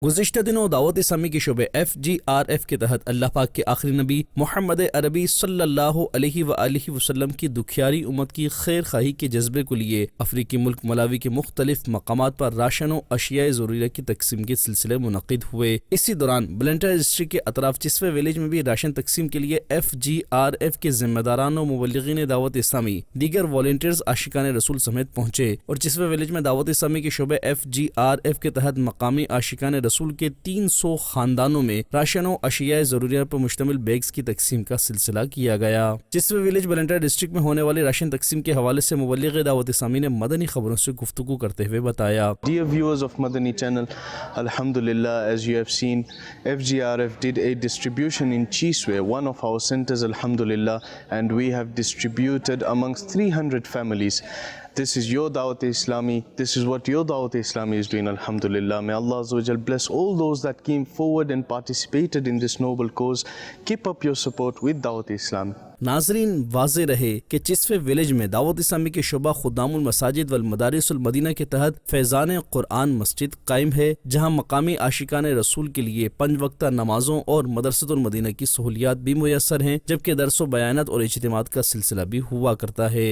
गुज़िश्ता दिनों दावत इस्लामी के शोबे FGRF के तहत अल्लाह पाक के आखिरी नबी मोहम्मद अरबी सल्लल्लाहु अलैहि वसल्लम की दुखियारी उम्मत की खैर खाही के जज्बे को लिए अफ्रीकी मुल्क मलावी के मुख्तलिफ मकामात पर राशन और अशिया ज़रूरिया की तकसीम के सिलसिले मुनक़िद हुए। इसी दौरान ब्लंटायर डिस्ट्रिक्ट के अतराफ चिस्वे विलेज में भी राशन तकसीम के लिए FGRF के जिम्मेदारान और मुबल्लिगीन दावत इस्लामी दीगर वॉलंटियर्स आशिकाने रसूल समेत पहुंचे और चिस्वे विलेज में दावत इस्लामी के शोबे FGRF के तहत मकामी आशिकाने रसूल के 300 खानदानों में राशन और अशिया ज़रूरिया पर मुश्तमिल बैग्स की तकसीम का सिलसिला किया गया। चिस्वे विलेज ब्लंटायर डिस्ट्रिक्ट में होने वाली राशन तकसीम के हवाले से मुबल्लिग दावत इस्लामी ने मदनी खबरों से गुफ्तगू करते हुए बताया। Dear viewers of Madani channel, Alhamdulillah, as you have seen, FGRF did a distribution in Chiswe, one of our centers, Alhamdulillah, and we have distributed amongst 300 families. This is your Dawat Islami. This is what your Dawat Islami is doing, Alhamdulillah. May Allah Azza wa Jal bless all those that came forward and participated in this noble cause. Keep up your support with Dawat Islami. नाजरीन, वाज़े रहे कि चिस्वे village में दावत इस्लामी के शोबा खुदामुल मसाजिद वल मदारिसुल Medina के तहत फैज़ान कुरान मस्जिद कायम है, जहां मकामी आशिकान रसूल के लिए 5 वक्ता नमाजों और मदरसतुल मदीना की सहूलियात भी मुयस्सर हैं, जबकि दरस व बयानात और इज्तिमात का सिलसिला भी हुआ करता है।